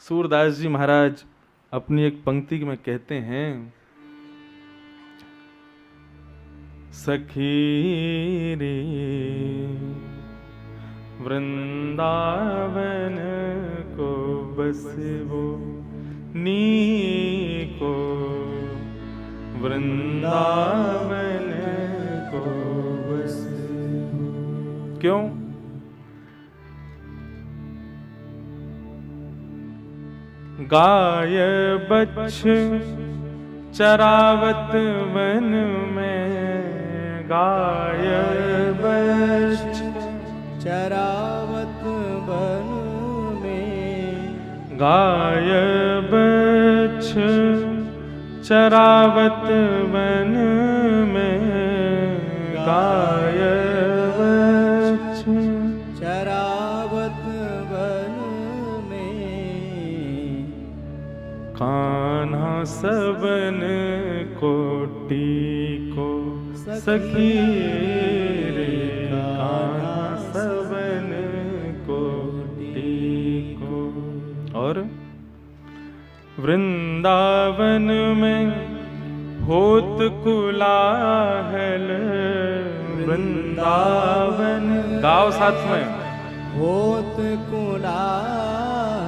सूरदास जी महाराज अपनी एक पंक्ति में कहते हैं, सखी रे वृंदावन को बस वो नीको, वृंदावन को बस। क्यों? गाय बच्छ चरावत वन में, गाय बच्छ चरावत वन में, गाय बच्छ चरावत वन में, गाय बच्छ चरावत वन में, कान्हा सबन कोटि को सखी रे, कान्हा सबन कोटि को। और वृंदावन में होत कुलाहल, वृंदावन गाओ साथ में, होत कुला।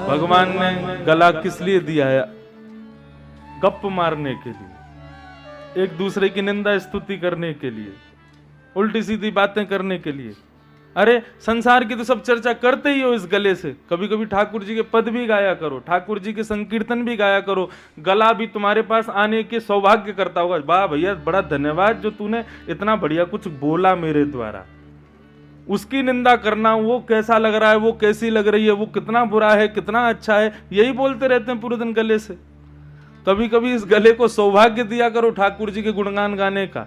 भगवान ने गला किस लिए दिया है? गप मारने के लिए, एक दूसरे की निंदा स्तुति करने के लिए, उल्टी सीधी बातें करने के लिए। अरे संसार की तो सब चर्चा करते ही हो इस गले से। कभी कभी ठाकुर जी के पद भी गाया करो, ठाकुर जी के संकीर्तन भी गाया करो, गला भी तुम्हारे पास आने के सौभाग्य करता होगा। वाह भैया, बड़ा धन्यवाद जो तूने इतना बढ़िया कुछ बोला मेरे द्वारा। उसकी निंदा करना, वो कैसा लग रहा है, वो कैसी लग रही है, वो कितना बुरा है, कितना अच्छा है, यही बोलते रहते हैं पूरे दिन गले से। कभी कभी इस गले को सौभाग्य दिया करो ठाकुर जी के गुणगान गाने का।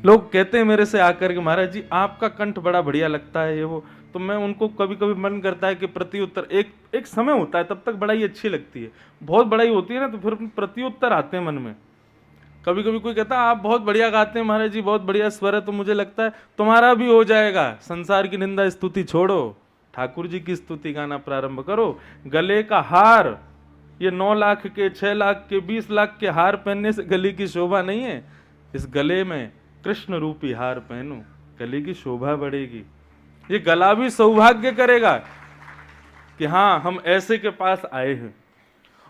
लोग कहते हैं मेरे से आकर के, महाराज जी आपका कंठ बड़ा बढ़िया लगता है ये वो, तो मैं उनको कभी कभी मन करता है कि प्रत्युत्तर, एक समय होता है तब तक बड़ाई अच्छी लगती है, बहुत बड़ाई होती है ना तो फिर प्रत्युत्तर आते हैं मन में। कभी कभी कोई कहता है आप बहुत बढ़िया गाते हैं महाराज जी, बहुत बढ़िया स्वर है, तो मुझे लगता है तुम्हारा भी हो जाएगा। संसार की निंदा स्तुति छोड़ो, ठाकुर जी की स्तुति गाना प्रारंभ करो। गले का हार, ये 9 लाख के, 6 लाख के, 20 लाख के हार पहनने से गले की शोभा नहीं है। इस गले में कृष्ण रूपी हार पहनो, गले की शोभा बढ़ेगी। ये गला भी सौभाग्य करेगा कि हाँ हम ऐसे के पास आए हैं।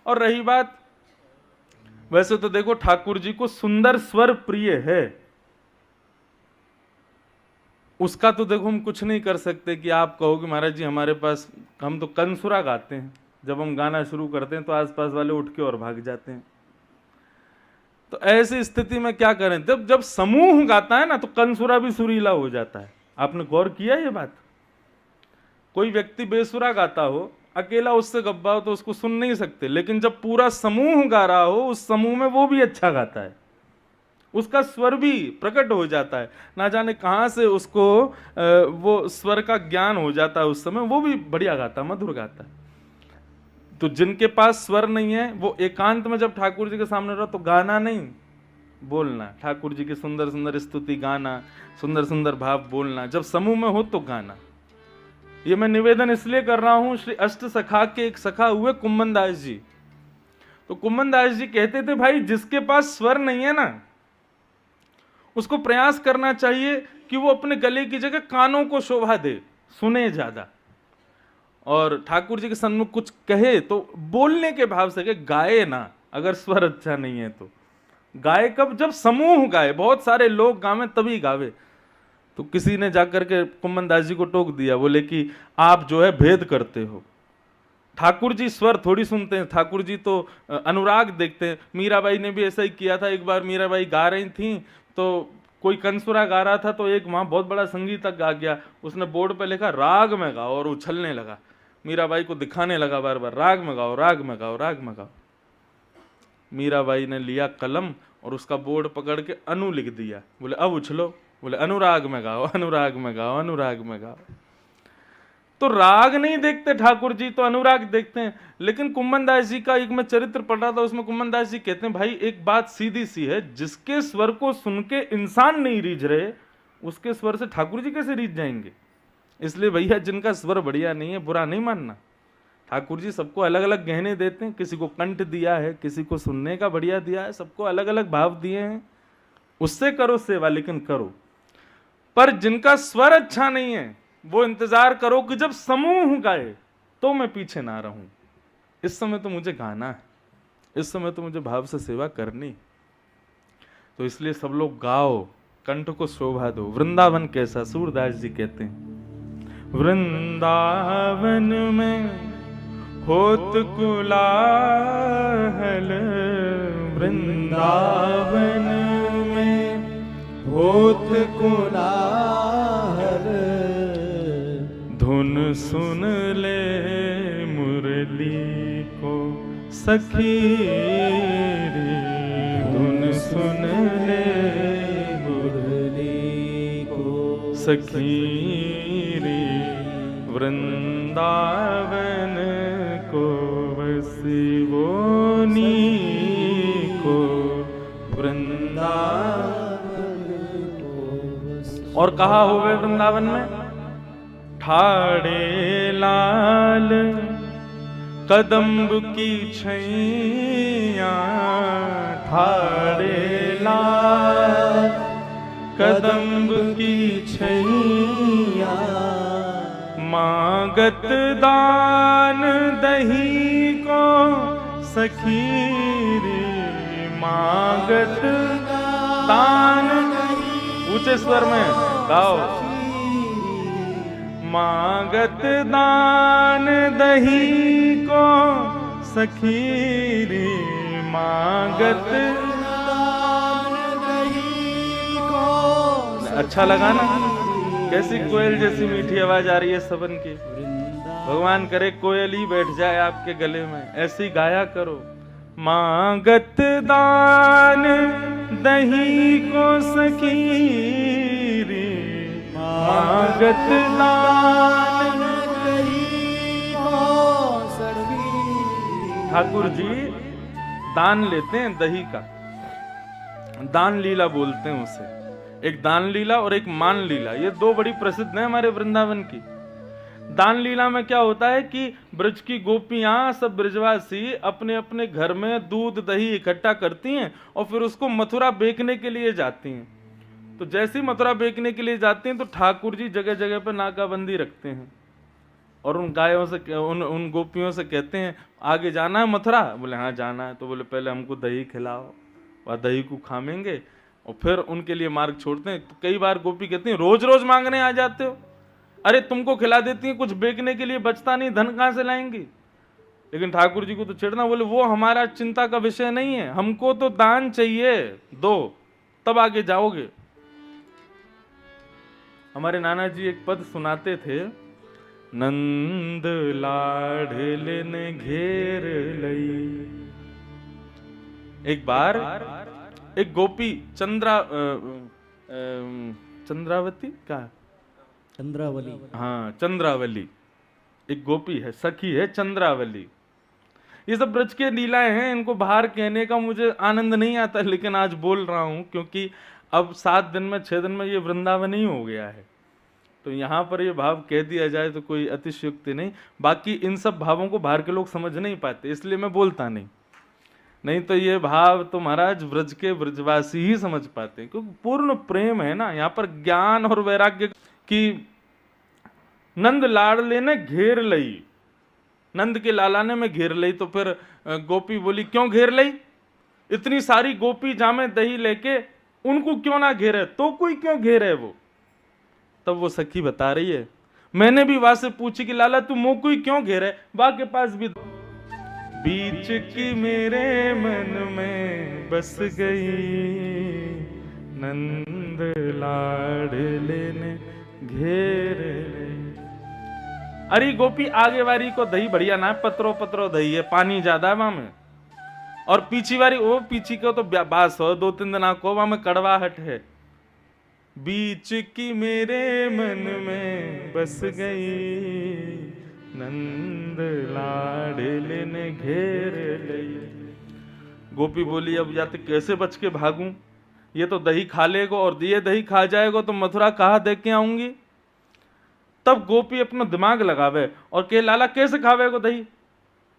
और रही बात, वैसे तो देखो ठाकुर जी को सुंदर स्वर प्रिय है, उसका तो देखो हम कुछ नहीं कर सकते कि आप कहोगे महाराज जी हमारे पास, हम तो कंसुरा गाते हैं, जब हम गाना शुरू करते हैं तो आसपास वाले उठ के और भाग जाते हैं। तो ऐसी स्थिति में क्या करें? जब समूह गाता है ना तो कंसुरा भी सुरीला हो जाता है। आपने गौर किया ये बात? कोई व्यक्ति बेसुरा गाता हो, अकेला उससे गब्बा हो तो उसको सुन नहीं सकते, लेकिन जब पूरा समूह गा रहा हो उस समूह में वो भी अच्छा गाता है, उसका स्वर भी प्रकट हो जाता है। ना जाने कहां से उसको वो स्वर का ज्ञान हो जाता है, उस समय वो भी बढ़िया गाता है, मधुर गाता है। तो जिनके पास स्वर नहीं है वो एकांत में जब ठाकुर जी के सामने रहो तो गाना नहीं, बोलना, ठाकुर जी की सुंदर सुंदर स्तुति गाना, सुंदर सुंदर भाव बोलना। जब समूह में हो तो गाना। ये मैं निवेदन इसलिए कर रहा हूं, श्री अष्ट सखा के एक सखा हुए कुम्मन दास जी। तो कुम्मन दास जी कहते थे भाई जिसके पास स्वर नहीं है ना, उसको प्रयास करना चाहिए कि वो अपने गले की जगह कानों को शोभा दे, सुने ज्यादा। और ठाकुर जी के सन्मुख कुछ कहे तो बोलने के भाव से, गाए ना। अगर स्वर अच्छा नहीं है तो गाए कब? जब समूह गाए, बहुत सारे लोग गावे तभी गावे। तो किसी ने जाकर के कुम्मन दास जी को टोक दिया, बोले कि आप जो है भेद करते हो, ठाकुर जी स्वर थोड़ी सुनते हैं, ठाकुर जी तो अनुराग देखते हैं। मीराबाई ने भी ऐसा ही किया था। एक बार मीराबाई गा रही थी तो कोई कंसुरा गा रहा था, तो एक वहां बहुत बड़ा संगीतज्ञ गा गया, उसने बोर्ड पे लिखा राग में गाओ और उछलने लगा। मीराबाई को दिखाने लगा बार बार, राग में गाओ, राग में गाओ, राग में गाओ। मीराबाई ने लिया कलम और उसका बोर्ड पकड़ के अनु लिख दिया। बोले अब उछलो, बोले अनुराग में गाओ, अनुराग में गाओ, अनुराग में गाओ। तो राग नहीं देखते ठाकुर जी, तो अनुराग देखते हैं। लेकिन कुम्मन दास जी का एक मैं चरित्र पढ़ रहा था, उसमें कुम्मन दास जी कहते हैं भाई एक बात सीधी सी है, जिसके स्वर को सुन के इंसान नहीं रीझ रहे, उसके स्वर से ठाकुर जी कैसे रीझ जाएंगे? इसलिए भैया जिनका स्वर बढ़िया नहीं है बुरा नहीं मानना, ठाकुर जी सबको अलग अलग गहने देते हैं, किसी को कंठ दिया है, किसी को सुनने का बढ़िया दिया है, सबको अलग अलग भाव दिए हैं। उससे करो सेवा, लेकिन करो। पर जिनका स्वर अच्छा नहीं है वो इंतजार करो कि जब समूह गाए तो मैं पीछे ना रहूं। इस समय तो मुझे गाना है, इस समय तो मुझे भाव से सेवा करनी। तो इसलिए सब लोग गाओ, कंठ को शोभा दो। वृंदावन कैसा, सूरदास जी कहते हैं, वृंदावन में होत कुलाहल, वृंदावन में होत कोलाहल, धुन सुन ले मुरली को सखी रे, धुन सुन ले मुरली को सखी रे, वृंदावन को बसिवोनी को, वृंदावन को। और कहा हुए वृंदावन में, ठाड़े लाल कदम्ब की छैया, ठाड़े लाल कदम्ब की छैया, मांगत दान दही को सखी रे, मांगत दान, ऊंचे स्वर में गाओ, मांगत दान दही को सखी रे, मांगत दान दही को। अच्छा लगा ना, कैसी कोयल जैसी मीठी आवाज आ रही है सबन की। भगवान करे कोयल ही बैठ जाए आपके गले में, ऐसी गाया करो। मांगत दान दही को सखी रे, मांगत दान दही को सखी। ठाकुर जी दान लेते हैं दही का, दान लीला बोलते हैं उसे। एक दान लीला और एक मान लीला, ये दो बड़ी प्रसिद्ध है हमारे वृंदावन की। दान लीला में क्या होता है कि ब्रज की गोपियां, सब ब्रजवासी अपने अपने घर में दूध दही इकट्ठा करती हैं और फिर उसको मथुरा बेचने के लिए जाती हैं। तो जैसी मथुरा बेचने के लिए जाती हैं तो ठाकुर जी जगह जगह पर नाकाबंदी रखते हैं और उन गायों से, उन गोपियों से कहते हैं, आगे जाना है मथुरा? बोले हाँ जाना है। तो बोले पहले हमको दही खिलाओ, वह दही को खामेंगे और फिर उनके लिए मार्ग छोड़ते हैं। तो कई बार गोपी कहती हैं, रोज रोज मांगने आ जाते हो, अरे तुमको खिला देती हैं, कुछ बेचने के लिए बचता नहीं, धन कहां से लाएंगी? लेकिन ठाकुर जी को तो चिढ़ना, बोले वो हमारा चिंता का विषय नहीं है, हमको तो दान चाहिए, दो तब आगे जाओगे। हमारे नाना जी एक पद सुनाते थे, नंद लाडले ने घेर लई। एक बार एक गोपी चंद्रावती का, चंद्रावली, हाँ चंद्रावली, एक गोपी है, सखी है चंद्रावली। ये सब ब्रज के लीलाएं हैं, इनको बाहर कहने का मुझे आनंद नहीं आता, लेकिन आज बोल रहा हूं क्योंकि अब 7 दिन में 6 दिन में ये वृंदावन ही हो गया है, तो यहाँ पर ये भाव कह दिया जाए तो कोई अतिशयोक्ति नहीं। बाकी इन सब भावों को बाहर के लोग समझ नहीं पाते, इसलिए मैं बोलता नहीं तो ये भाव तो महाराज ब्रज के ब्रजवासी ही समझ पाते हैं, क्योंकि पूर्ण प्रेम है ना यहाँ पर, ज्ञान और वैराग्य की। नंद लाडले ने घेर लई, नंद के लालाने में घेर लई। तो फिर गोपी बोली, क्यों घेर लई? इतनी सारी गोपी जामे दही लेके, उनको क्यों ना घेरे? तो कोई क्यों घेरे वो? तब वो सखी बता रही है, मैंने भी वहां से पूछी कि लाला तू मुंह कोई क्यों घेरे? वहां के पास भी, बीच की मेरे मन में बस गई, नंद लाडले ने घेर ले। अरे गोपी आगे वारी को दही बढ़िया ना, पत्रो पत्रो दही है, पानी ज्यादा है वहां में, और पीछी वारी वो पीछी को तो बास हो 2-3 दिन को, वहां में कड़वाहट है। बीच की मेरे मन में बस गई, नंद लाडले ने घेर लई। गोपी बोली, अब या तो कैसे बच के भागूं, ये तो दही खा लेगा और ये दही खा जाएगा तो मथुरा कहाँ देख के आऊंगी। तब गोपी अपना दिमाग लगावे और कहे, लाला कैसे खावेगो दही?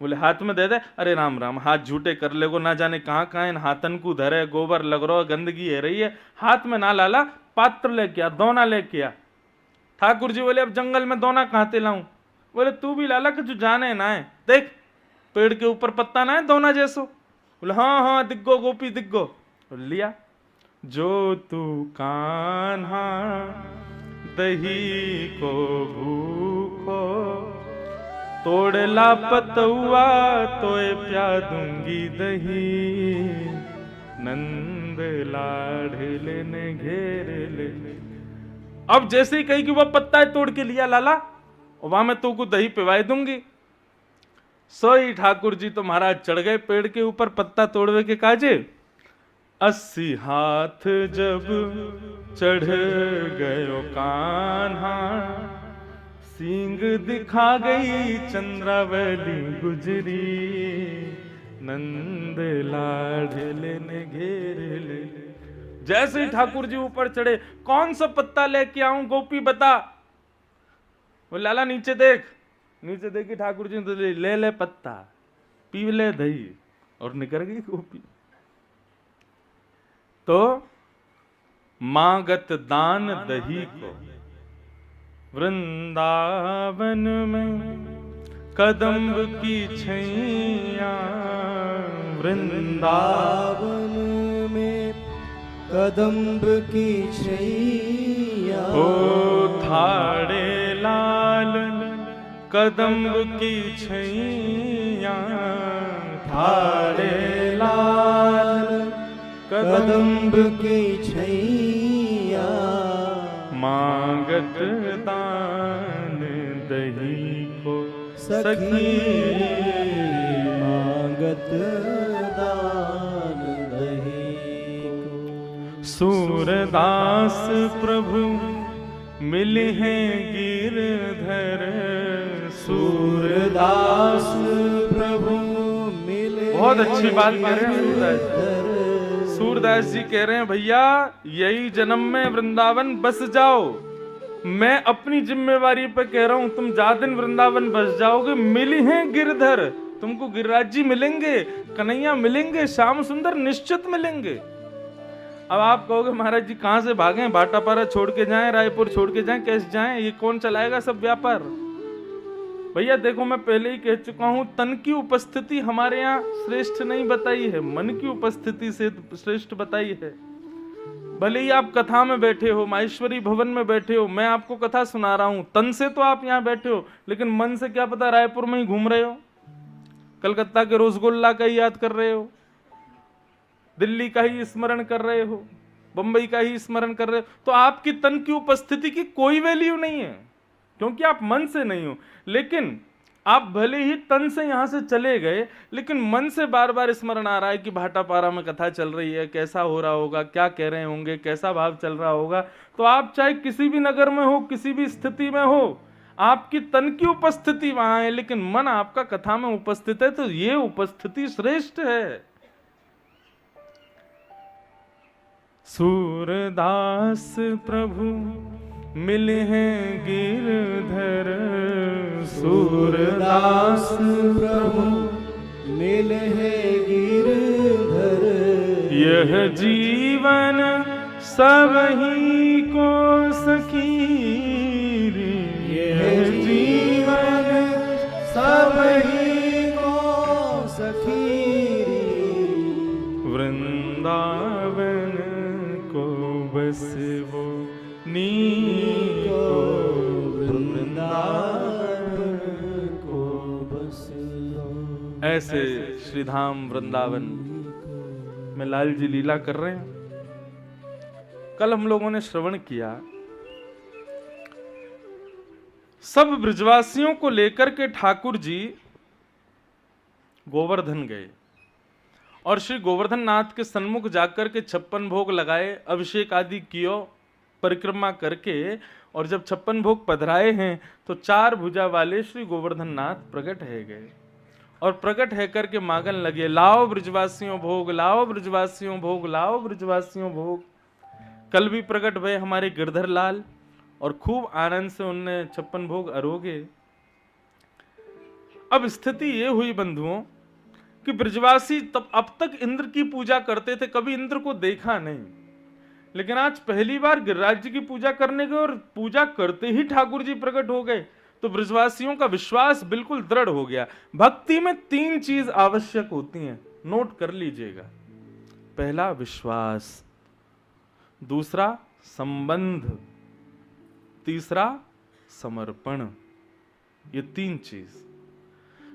बोले हाथ में दे दे। अरे राम राम, हाथ झूठे कर ले, को ना जाने कहाँ कहाँ इन हाथन को धरे, गोबर लग रहा, गंदगी है रही है, हाथ में ना लाला, पात्र लेके आ, दोना लेके आ। ठाकुर जी बोले अब जंगल में दोना कहाँ ते लाऊं? बोले तू भी लाला कि तू जाने ना है, देख पेड़ के ऊपर पत्ता ना है दोना जैसो। बोले हाँ हाँ दिग्गो गोपी दिग्गो। लिया। जो तू कान्हा दही को भूखो, तोड़ ला पतुआ तोए प्या दूंगी दही, नंद लाढ़ले ने घेर ले। अब जैसे ही कही कि वह पत्ता तोड़ के लिया लाला, और वहां मैं तो को दही पिवाई दूंगी। सोई ठाकुर जी तो महाराज चढ़ गए पेड़ के ऊपर पत्ता तोड़वे के काजे। 80 हाथ जब चढ़ गयो कान्हा, सींग दिखा गई चंद्रावली गुजरी, नंद लाढ़ले ने घेर ले। जैसे ही ठाकुर जी ऊपर चढ़े, कौन सा पत्ता लेके आऊं गोपी बता? वो लाला नीचे देख। नीचे देखी ठाकुर जी तो ले ले पत्ता, पी ले दही, और निकल गई गोपी। तो मांगत दान दही को, वृंदावन में कदम्ब की छैया, वृंदावन में कदम्ब की छैया, ओ थाड़े लाल कदम्ब की छैया, थाड़े लाल कदम्ब की छैया, मांगत दान दही को सखी, मांगत दान दही को। सूरदास प्रभु मिले हैं गिरधर, सूरदास प्रभु मिले। बहुत अच्छी बात कह रहे हैं सूरदास। सूरदास जी कह रहे हैं भैया यही जन्म में वृंदावन बस जाओ, मैं अपनी जिम्मेवारी पे कह रहा हूं, तुम जा दिन वृंदावन बस जाओगे, मिली हैं गिरधर, तुमको गिरिराज जी मिलेंगे, कन्हैया मिलेंगे, श्याम सुंदर निश्चित मिलेंगे। अब आप कहोगे महाराज जी कहां से भागे, भाटापारा छोड़ के जाएं, रायपुर छोड़ के जाएं, कैसे जाएं, ये कौन चलाएगा सब व्यापार? भैया देखो मैं पहले ही कह चुका हूं, तन की उपस्थिति हमारे यहाँ श्रेष्ठ नहीं बताई है, मन की उपस्थिति से श्रेष्ठ बताई है। भले ही आप कथा में बैठे हो, माहेश्वरी भवन में बैठे हो, मैं आपको कथा सुना रहा हूं, तन से तो आप यहाँ बैठे हो, लेकिन मन से क्या पता रायपुर में ही घूम रहे हो, कलकत्ता के रसगुल्ला का ही याद कर रहे हो, दिल्ली का ही स्मरण कर रहे हो, बंबई का ही स्मरण कर रहे हो, तो आपकी तन की उपस्थिति की कोई वैल्यू नहीं है, क्योंकि आप मन से नहीं हो। लेकिन आप भले ही तन से यहां से चले गए, लेकिन मन से बार बार स्मरण आ रहा है कि भाटापारा में कथा चल रही है, कैसा हो रहा होगा, क्या कह रहे होंगे, कैसा भाव चल रहा होगा। तो आप चाहे किसी भी नगर में हो, किसी भी स्थिति में हो, आपकी तन की उपस्थिति वहां है, लेकिन मन आपका कथा में उपस्थित है, तो ये उपस्थिति श्रेष्ठ है। सूरदास प्रभु मिले हैं गिरधर, सूरदास प्रभु मिले हैं गिरधर, यह जीवन सब ही को सखी, यह जीवन सब ही को सखी, वृंदावन को बस वो नीको, वृंदावन को बस। ऐसे श्रीधाम वृंदावन में लाल जी लीला कर रहे हैं। कल हम लोगों ने श्रवण किया, सब ब्रजवासियों को लेकर के ठाकुर जी गोवर्धन गए और श्री गोवर्धन नाथ के सन्मुख जाकर के 56 भोग लगाए, अभिषेक आदि कियो, परिक्रमा करके, और जब 56 भोग पधराए हैं तो 4 भुजा वाले श्री गोवर्धन नाथ प्रकट है गए और प्रकट है करके मांगन लगे, लाओ ब्रजवासियों भोग, लाओ ब्रजवासियों भोग, लाओ ब्रजवासियों भोग। कल भी प्रकट भये हमारे गिरधर लाल और खूब आनंद से उनने 56 भोग अरोगे। अब स्थिति ये हुई बंधुओं कि ब्रजवासी तब अब तक इंद्र की पूजा करते थे, कभी इंद्र को देखा नहीं, लेकिन आज पहली बार गिरिराज जी की पूजा करने गए और पूजा करते ही ठाकुर जी प्रकट हो गए, तो ब्रजवासियों का विश्वास बिल्कुल दृढ़ हो गया। भक्ति में 3 चीज आवश्यक होती हैं, नोट कर लीजिएगा। पहला विश्वास, दूसरा संबंध, तीसरा समर्पण। ये 3 चीज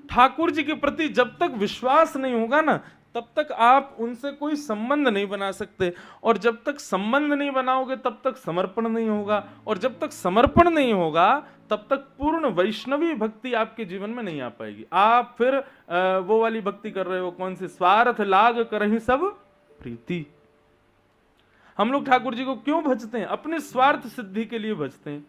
ठाकुर जी के प्रति जब तक विश्वास नहीं होगा ना, तब तक आप उनसे कोई संबंध नहीं बना सकते, और जब तक संबंध नहीं बनाओगे तब तक समर्पण नहीं होगा, और जब तक समर्पण नहीं होगा तब तक पूर्ण वैष्णवी भक्ति आपके जीवन में नहीं आ पाएगी। आप फिर वो वाली भक्ति कर रहे हो, कौन सी, स्वार्थ लाग करहि सब प्रीति। हम लोग ठाकुर जी को क्यों भजते हैं? अपने स्वार्थ सिद्धि के लिए भजते हैं,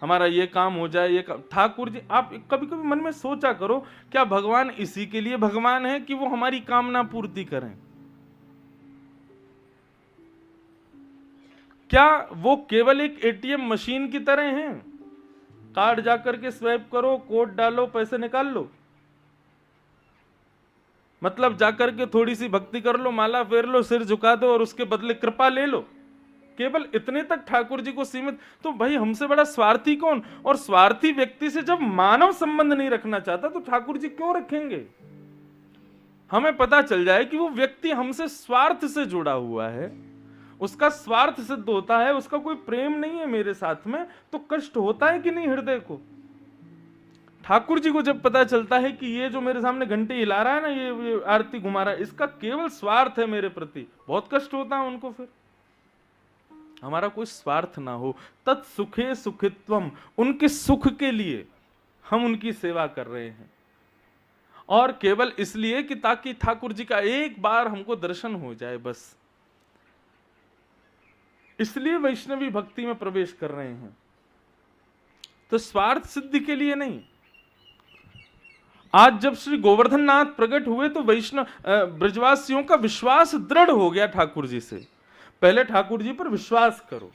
हमारा ये काम हो जाए, ये काम। ठाकुर जी, आप कभी कभी मन में सोचा करो, क्या भगवान इसी के लिए भगवान है कि वो हमारी कामना पूर्ति करें? क्या वो केवल एक एटीएम मशीन की तरह हैं? कार्ड जाकर के स्वैप करो, कोड डालो, पैसे निकाल लो, मतलब जाकर के थोड़ी सी भक्ति कर लो, माला फेर लो, सिर झुका दो और उसके बदले कृपा ले लो, केवल इतने तक ठाकुर जी को सीमित? तो भाई हमसे बड़ा स्वार्थी कौन? और स्वार्थी व्यक्ति से जब मानव संबंध नहीं रखना चाहता तो ठाकुर जी क्यों रखेंगे? हमें पता चल जाए कि वो व्यक्ति हमसे स्वार्थ से जुड़ा हुआ है, उसका स्वार्थ सिद्ध होता है, उसका कोई प्रेम नहीं है मेरे साथ में, तो कष्ट होता है कि नहीं हृदय को? ठाकुर जी को जब पता चलता है कि ये जो मेरे सामने घंटी हिला रहा है ना, ये आरती घुमा रहा है, इसका केवल स्वार्थ है मेरे प्रति, बहुत कष्ट होता है उनको। फिर हमारा कोई स्वार्थ ना हो, तत्सुखे सुखित्वम, उनके सुख के लिए हम उनकी सेवा कर रहे हैं, और केवल इसलिए कि ताकि ठाकुर जी का एक बार हमको दर्शन हो जाए, बस इसलिए वैष्णवी भक्ति में प्रवेश कर रहे हैं, तो स्वार्थ सिद्धि के लिए नहीं। आज जब श्री गोवर्धन नाथ प्रकट हुए तो वैष्णव ब्रजवासियों का विश्वास दृढ़ हो गया ठाकुर जी से। पहले ठाकुर जी पर विश्वास करो,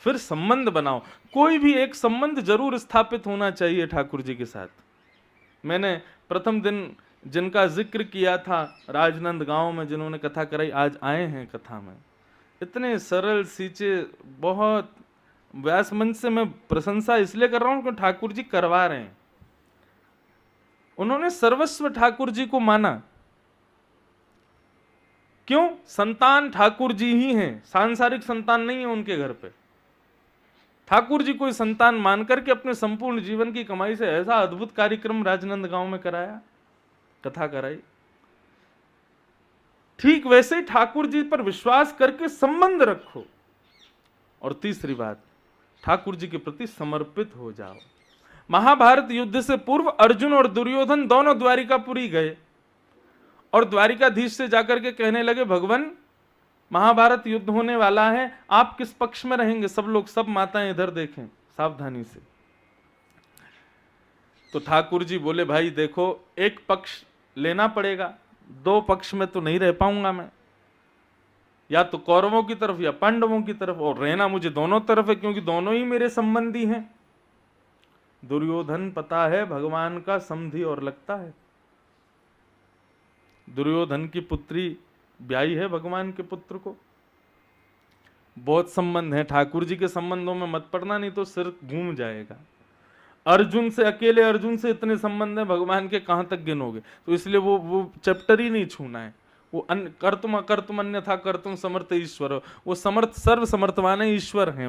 फिर संबंध बनाओ। कोई भी एक संबंध जरूर स्थापित होना चाहिए ठाकुर जी के साथ। मैंने प्रथम दिन जिनका जिक्र किया था राजनंद गांव में, जिन्होंने कथा कराई, आज आए हैं कथा में, इतने सरल सीचे, बहुत व्यास मंच से मैं प्रशंसा इसलिए कर रहा हूं क्योंकि ठाकुर जी करवा रहे हैं। उन्होंने सर्वस्व ठाकुर जी को माना। क्यों? संतान ठाकुर जी ही हैं, सांसारिक संतान नहीं है उनके घर पे। ठाकुर जी को संतान मान करके अपने संपूर्ण जीवन की कमाई से ऐसा अद्भुत कार्यक्रम राजनंद गांव में कराया, कथा कराई। ठीक वैसे ही ठाकुर जी पर विश्वास करके संबंध रखो। और तीसरी बात, ठाकुर जी के प्रति समर्पित हो जाओ। महाभारत युद्ध से पूर्व अर्जुन और दुर्योधन दोनों द्वारिकापुरी गए और द्वारिकाधीश से जाकर के कहने लगे, भगवान महाभारत युद्ध होने वाला है, आप किस पक्ष में रहेंगे? सब लोग, सब माताएं इधर देखें सावधानी से। तो ठाकुर जी बोले, भाई देखो, एक पक्ष लेना पड़ेगा, 2 पक्ष में तो नहीं रह पाऊंगा मैं, या तो कौरवों की तरफ या पांडवों की तरफ, और रहना मुझे दोनों तरफ है क्योंकि दोनों ही मेरे संबंधी हैं। दुर्योधन पता है भगवान का समधी और लगता है। दुर्योधन की पुत्री ब्याही है भगवान के पुत्र को, बहुत संबंध है। ठाकुर जी के संबंधों में मत पड़ना, नहीं तो सिर घूम जाएगा। अर्जुन से, अकेले अर्जुन से इतने संबंध है भगवान के, कहां तक गिनोगे? तो इसलिए वो चैप्टर ही नहीं छूना है। वो कर्तुम अकर्तुम अन्यथा कर्तुम समर्थ ईश्वर, वो समर्थ, सर्व समर्थवान ईश्वर हैं,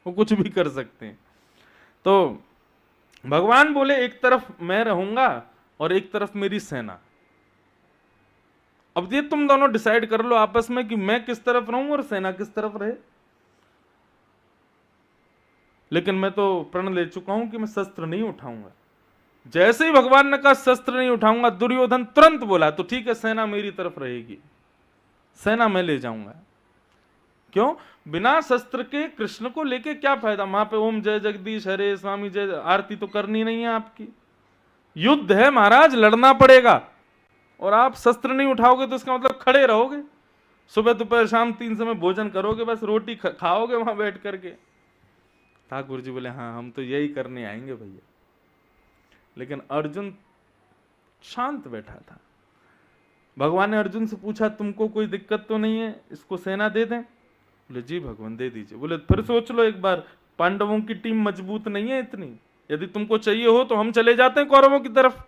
वो कुछ भी कर सकते हैं। तो भगवान बोले, एक तरफ मैं रहूंगा और एक तरफ मेरी सेना। अब ये तुम दोनों डिसाइड कर लो आपस में कि मैं किस तरफ रहूं और सेना किस तरफ रहे। लेकिन मैं तो प्रण ले चुका हूं कि मैं शस्त्र नहीं उठाऊंगा। जैसे ही भगवान ने कहा शस्त्र नहीं उठाऊंगा, दुर्योधन तुरंत बोला, तो ठीक है, सेना मेरी तरफ रहेगी, सेना मैं ले जाऊंगा। क्यों? बिना शस्त्र के कृष्ण को लेके क्या फायदा? वहां पे ओम जय जगदीश हरे स्वामी जय आरती तो करनी नहीं है आपकी। युद्ध है महाराज, लड़ना पड़ेगा, और आप शस्त्र नहीं उठाओगे तो इसका मतलब खड़े रहोगे, सुबह दोपहर शाम 3 समय भोजन करोगे, बस रोटी खाओगे वहां बैठ करके। ठाकुर जी बोले, हाँ हम तो यही करने आएंगे भैया। लेकिन अर्जुन शांत बैठा था। भगवान ने अर्जुन से पूछा तुमको कोई दिक्कत तो नहीं है, इसको सेना दे दें? बोले जी भगवान दे दीजिए। बोले फिर सोच लो एक बार, पांडवों की टीम मजबूत नहीं है इतनी, यदि तुमको चाहिए हो तो हम चले जाते हैं कौरवों की तरफ,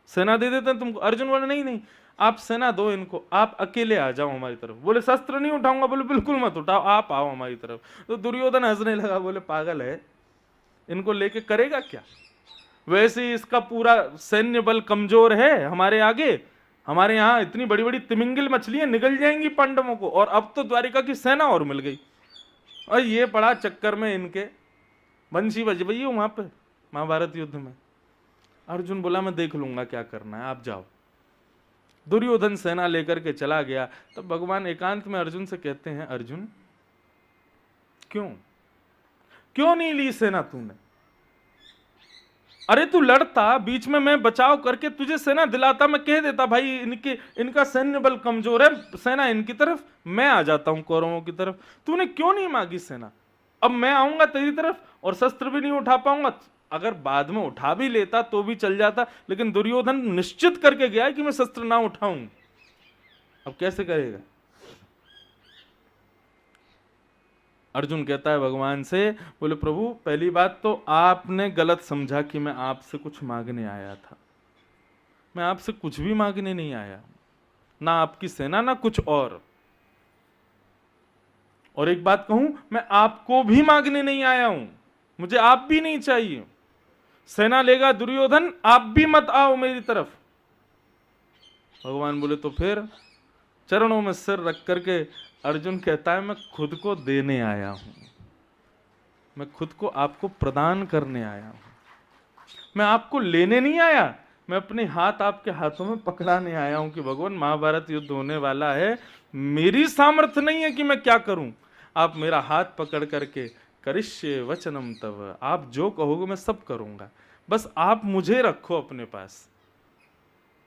सेना दे देते हैं तुमको। अर्जुन बोले नहीं नहीं, आप सेना दो इनको, आप अकेले आ जाओ हमारी तरफ। बोले शस्त्र नहीं उठाऊंगा। बोले बिल्कुल मत उठाओ, आप आओ हमारी तरफ। तो दुर्योधन हंसने लगा, बोले पागल है, इनको लेके करेगा क्या? वैसे ही इसका पूरा सैन्य बल कमजोर है हमारे आगे, हमारे यहाँ इतनी बड़ी बड़ी तिमिंगिल मछलियां निगल जाएंगी पांडवों को, और अब तो द्वारिका की सेना और मिल गई, और ये पड़ा चक्कर में इनके बंशी बज गई है वहां पे महाभारत युद्ध में। अर्जुन बोला मैं देख लूंगा क्या करना है, आप जाओ। दुर्योधन सेना लेकर के चला गया। तब भगवान एकांत में अर्जुन से कहते हैं, अर्जुन क्यों नहीं ली सेना तूने? अरे तू लड़ता, बीच में मैं बचाव करके तुझे सेना दिलाता, मैं कह देता भाई इनका सैन्य बल कमजोर है, सेना इनकी तरफ, मैं आ जाता हूं कौरवों की तरफ। तूने क्यों नहीं मांगी सेना? अब मैं आऊंगा तेरी तरफ और शस्त्र भी नहीं उठा पाऊंगा। अगर बाद में उठा भी लेता तो भी चल जाता, लेकिन दुर्योधन निश्चित करके गया कि मैं शस्त्र ना उठाऊं। अब कैसे करेगा? अर्जुन कहता है भगवान से, बोले प्रभु पहली बात तो आपने गलत समझा कि मैं आपसे कुछ मांगने आया था। मैं आपसे कुछ भी मांगने नहीं आया, ना आपकी सेना ना कुछ और एक बात कहूं, मैं आपको भी मांगने नहीं आया हूं, मुझे आप भी नहीं चाहिए। सेना लेगा दुर्योधन, आप भी मत आओ मेरी तरफ। भगवान बोले तो फिर? चरणों में सिर रख करके अर्जुन कहता है मैं खुद को देने आया हूं, मैं खुद को आपको प्रदान करने आया हूं, मैं आपको लेने नहीं आया। मैं अपने हाथ आपके हाथों में पकड़ाने आया हूं कि भगवान महाभारत युद्ध होने वाला है, मेरी सामर्थ्य नहीं है कि मैं क्या करूं, आप मेरा हाथ पकड़ करके करिष्ये वचनम तव, आप जो कहोगे मैं सब करूंगा, बस आप मुझे रखो अपने पास,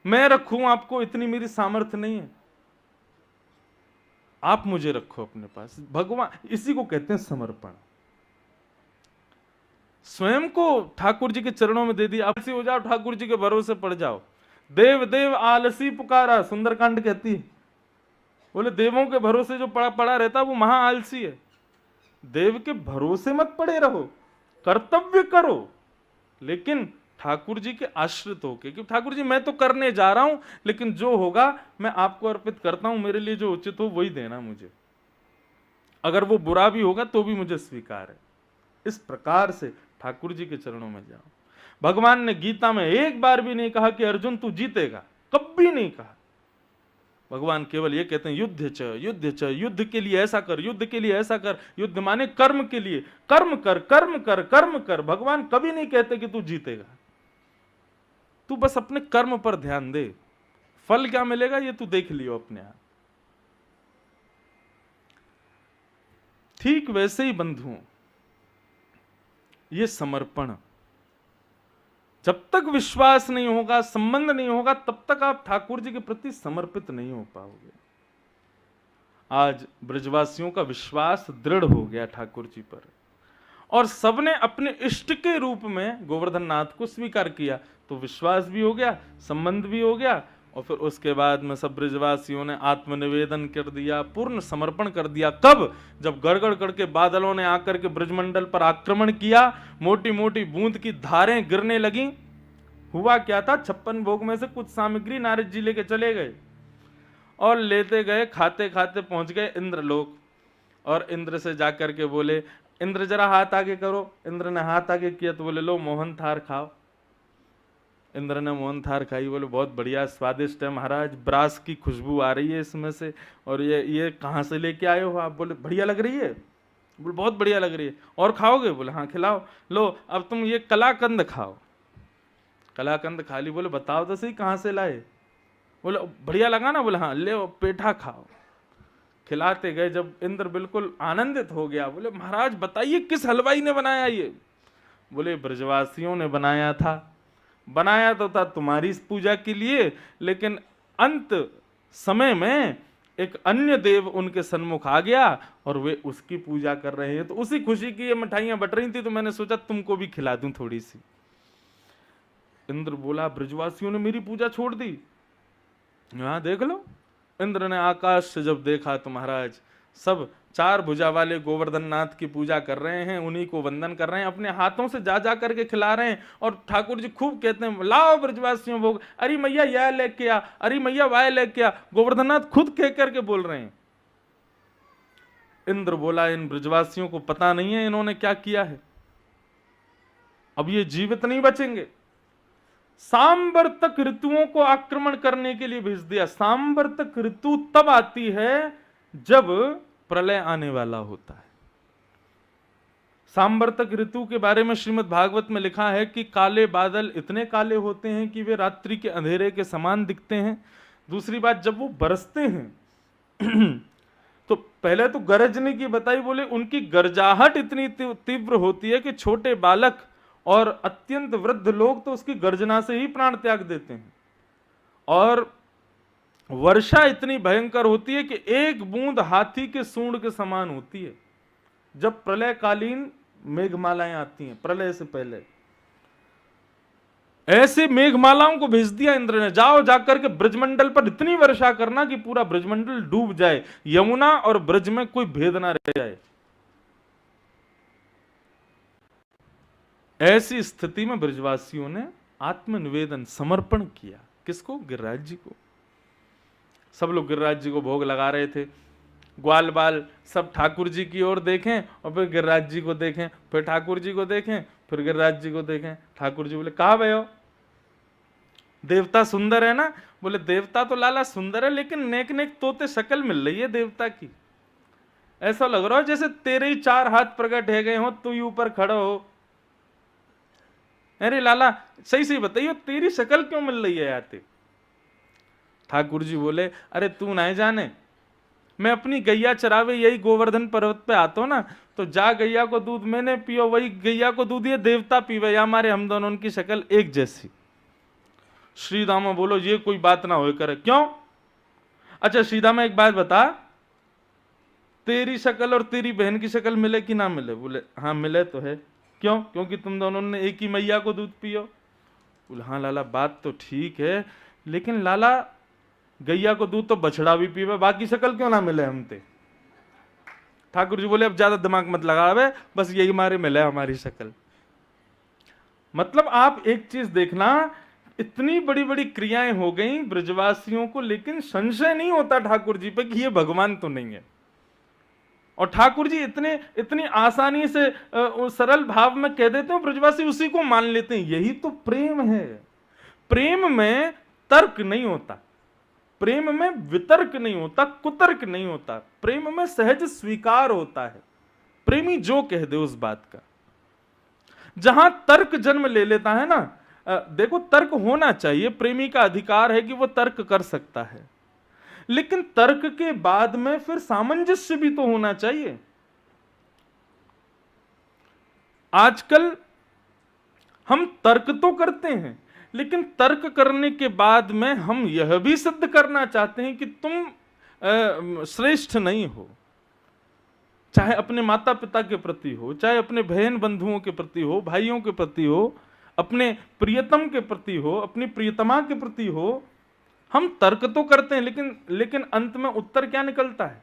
मैं रखूं आपको, इतनी मेरी सामर्थ्य नहीं है, आप मुझे रखो अपने पास। भगवान इसी को कहते हैं समर्पण। स्वयं को ठाकुर जी के चरणों में दे दिया, आलसी हो जाओ, ठाकुर जी के भरोसे पड़ जाओ। देव देव आलसी पुकारा, सुंदरकांड कहती है। बोले देवों के भरोसे जो पड़ा रहता वो महा आलसी है। देव के भरोसे मत पड़े रहो, कर्तव्य करो, लेकिन ठाकुर जी के आश्रित होके, कि ठाकुर जी मैं तो करने जा रहा हूं, लेकिन जो होगा मैं आपको अर्पित करता हूं, मेरे लिए जो उचित हो वही देना मुझे, अगर वो बुरा भी होगा तो भी मुझे स्वीकार है। इस प्रकार से ठाकुर जी के चरणों में जाओ। भगवान ने गीता में एक बार भी नहीं कहा कि अर्जुन तू जीतेगा, कभी नहीं कहा। भगवान केवल ये कहते हैं युद्ध च, युद्ध च, युद्ध के लिए ऐसा कर, युद्ध के लिए ऐसा कर। युद्ध माने कर्म के लिए, कर्म कर, कर्म कर, कर्म कर। भगवान कभी नहीं कहते कि तू जीतेगा, तू बस अपने कर्म पर ध्यान दे, फल क्या मिलेगा ये तू देख लियो अपने आप। ठीक वैसे ही बंधुओं, ये समर्पण, जब तक विश्वास नहीं होगा, संबंध नहीं होगा, तब तक आप ठाकुर जी के प्रति समर्पित नहीं हो पाओगे। आज ब्रजवासियों का विश्वास दृढ़ हो गया ठाकुर जी पर, और सबने अपने इष्ट के रूप में गोवर्धन नाथ को स्वीकार किया, तो विश्वास भी हो गया, संबंध भी हो गया, और फिर उसके बाद में सब ब्रजवासियों ने आत्मनिवेदन कर दिया, पूर्ण समर्पण कर दिया। कब? जब गड़गड़ करके बादलों ने आकर के ब्रजमंडल पर आक्रमण किया, मोटी मोटी बूंद की धारें गिरने लगी। हुआ क्या था, 56 भोग में से कुछ सामग्री नारद जी लेके चले गए, और लेते गए, खाते खाते पहुंच गए इंद्रलोक, और इंद्र से जाकर के बोले, इंद्र जरा हाथ आगे करो। इंद्र ने हाथ आगे किया तो बोले लो मोहन थार खाओ। इंद्र ने मोहन थार खाई, बोले बहुत बढ़िया स्वादिष्ट है महाराज, ब्रास की खुशबू आ रही है इसमें से, और ये कहाँ से लेके आए हो आप? बोले बढ़िया लग रही है। बोले बहुत बढ़िया लग रही है, और खाओगे? बोले हाँ खिलाओ। लो अब तुम ये कलाकंद खाओ। कलाकंद खा ली। बोले बताओ तो सही कहाँ से लाए? बोले बढ़िया लगा ना? बोले हाँ ले पेठा खाओ। खिलाते गए, जब इंद्र बिल्कुल आनंदित हो गया, बोले महाराज बताइए किस हलवाई ने बनाया ये? बोले ब्रजवासियों ने बनाया था। बनाया तो था तुम्हारी इस पूजा के लिए, लेकिन अंत समय में एक अन्य देव उनके सन्मुख आ गया और वे उसकी पूजा कर रहे हैं, तो उसी खुशी की ये मिठाइयां बट रही थी, तो मैंने सोचा तुमको भी खिला दूं थोड़ी सी। इंद्र बोला ब्रजवासियों ने मेरी पूजा छोड़ दी। यहां देख लो, इंद्र ने आकाश से जब देखा तो महाराज सब 4 भुजा वाले गोवर्धन नाथ की पूजा कर रहे हैं, उन्हीं को वंदन कर रहे हैं, अपने हाथों से जा जा करके खिला रहे हैं। और ठाकुर जी खूब कहते हैं लाओ ब्रजवासियों भोग, अरे मैया यह लेके आ, अरे मैया वह लेके आ। गोवर्धन नाथ खुद कह करके बोल रहे हैं। इंद्र बोला इन ब्रजवासियों को पता नहीं है इन्होंने क्या किया है, अब ये जीवित नहीं बचेंगे। सांवर्तक ऋतुओं को आक्रमण करने के लिए भेज दिया। सांवर्तक ऋतु तब आती है जब प्रलय आने वाला होता है। सांवर्तक ऋतु के बारे में श्रीमद् भागवत में लिखा है कि काले बादल इतने काले होते हैं कि वे रात्रि के अंधेरे के समान दिखते हैं। दूसरी बात, जब वो बरसते हैं तो पहले तो गरजने की बताई, बोले उनकी गरजाहट इतनी तीव्र होती है कि छोटे बालक और अत्यंत वृद्ध लोग तो उसकी गर्जना से ही प्राण त्याग देते हैं। और वर्षा इतनी भयंकर होती है कि एक बूंद हाथी के सूंड के समान होती है जब प्रलयकालीन मेघमालाएं आती हैं, प्रलय से पहले। ऐसे मेघमालाओं को भेज दिया इंद्र ने, जाओ जाकर के ब्रजमंडल पर इतनी वर्षा करना कि पूरा ब्रजमंडल डूब जाए, यमुना और ब्रज में कोई भेद ना रह जाए। ऐसी स्थिति में ब्रजवासियों ने आत्मनिवेदन समर्पण किया। किसको? गिरिराज जी को। सब लोग गिरिराज जी को भोग लगा रहे थे। ग्वाल बाल सब ठाकुर जी की ओर देखें और फिर गिरिराज जी को देखें, फिर ठाकुर जी को देखें, फिर गिरिराज जी को देखें। ठाकुर जी बोले कहा भयो, देवता सुंदर है ना? बोले देवता तो लाला सुंदर है, लेकिन नेक नेक तोते शक्ल मिल रही है देवता की। ऐसा लग रहा हो जैसे तेरे ही 4 हाथ प्रकट है गए हो, तू ही ऊपर खड़ा हो। अरे लाला सही सही बताइए, तेरी शक्ल क्यों मिल रही है याते? ठाकुर जी बोले अरे तू नहीं जाने, मैं अपनी गैया चरावे यही गोवर्धन पर्वत पे आता हूं ना, तो जा गैया को दूध मैंने पियो, वही गैया को दूध ये देवता पीवे, या हमारे हम दोनों उनकी शक्ल एक जैसी। श्रीदामा बोलो ये कोई बात ना हो करे। क्यों? अच्छा श्रीदामा एक बात बता, तेरी शक्ल और तेरी बहन की शक्ल मिले कि ना मिले? बोले हाँ मिले तो है। क्यों? क्योंकि तुम दोनों ने एक ही मैया को दूध पियो। बोले हाँ लाला बात तो ठीक है, लेकिन लाला गैया को दूध तो बछड़ा भी पीवे, बाकी शक्ल क्यों ना मिले हमते? ठाकुर जी बोले अब ज्यादा दिमाग मत लगावे, बस यही मारे मिले हमारी शक्ल। मतलब आप एक चीज देखना, इतनी बड़ी बड़ी क्रियाएं हो गई ब्रजवासियों को, लेकिन संशय नहीं होता ठाकुर जी पे कि ये भगवान तो नहीं है। और ठाकुर जी इतनी आसानी से सरल भाव में कह देते हैं, ब्रजवासी उसी को मान लेते हैं। यही तो प्रेम है। प्रेम में तर्क नहीं होता, प्रेम में वितर्क नहीं होता, कुतर्क नहीं होता, प्रेम में सहज स्वीकार होता है। प्रेमी जो कह दे उस बात का। जहां तर्क जन्म ले लेता है ना, देखो तर्क होना चाहिए, प्रेमी का अधिकार है कि वो तर्क कर सकता है, लेकिन तर्क के बाद में फिर सामंजस्य भी तो होना चाहिए। आजकल हम तर्क तो करते हैं, लेकिन तर्क करने के बाद में हम यह भी सिद्ध करना चाहते हैं कि तुम श्रेष्ठ नहीं हो, चाहे अपने माता पिता के प्रति हो, चाहे अपने बहन बंधुओं के प्रति हो, भाइयों के प्रति हो, अपने प्रियतम के प्रति हो, अपनी प्रियतमा के प्रति हो। हम तर्क तो करते हैं, लेकिन अंत में उत्तर क्या निकलता है?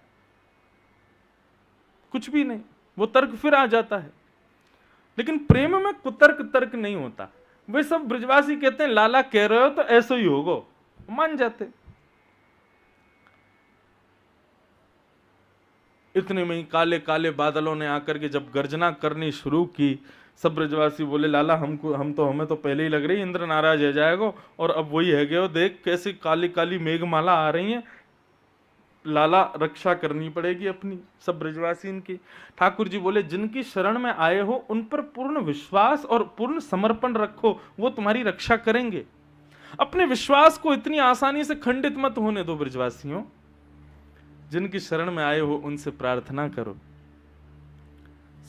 कुछ भी नहीं, वो तर्क फिर आ जाता है। लेकिन प्रेम में कुतर्क तर्क नहीं होता। वे सब ब्रजवासी कहते हैं लाला कह रहे हो तो ऐसा ही होगा, मान जाते। इतने में ही काले काले बादलों ने आकर के जब गर्जना करनी शुरू की, सब ब्रजवासी बोले लाला हमें तो पहले ही लग रही इंद्र नाराज हो जाएगा, और अब वही है गए, देख कैसे काली काली मेघमाला आ रही है, लाला रक्षा करनी पड़ेगी अपनी। सब ब्रजवासी इनकी। ठाकुर जी बोले जिनकी शरण में आए हो उन पर पूर्ण विश्वास और पूर्ण समर्पण रखो, वो तुम्हारी रक्षा करेंगे। अपने विश्वास को इतनी आसानी से खंडित मत होने दो ब्रजवासियों। जिनकी शरण में आए हो उनसे प्रार्थना करो।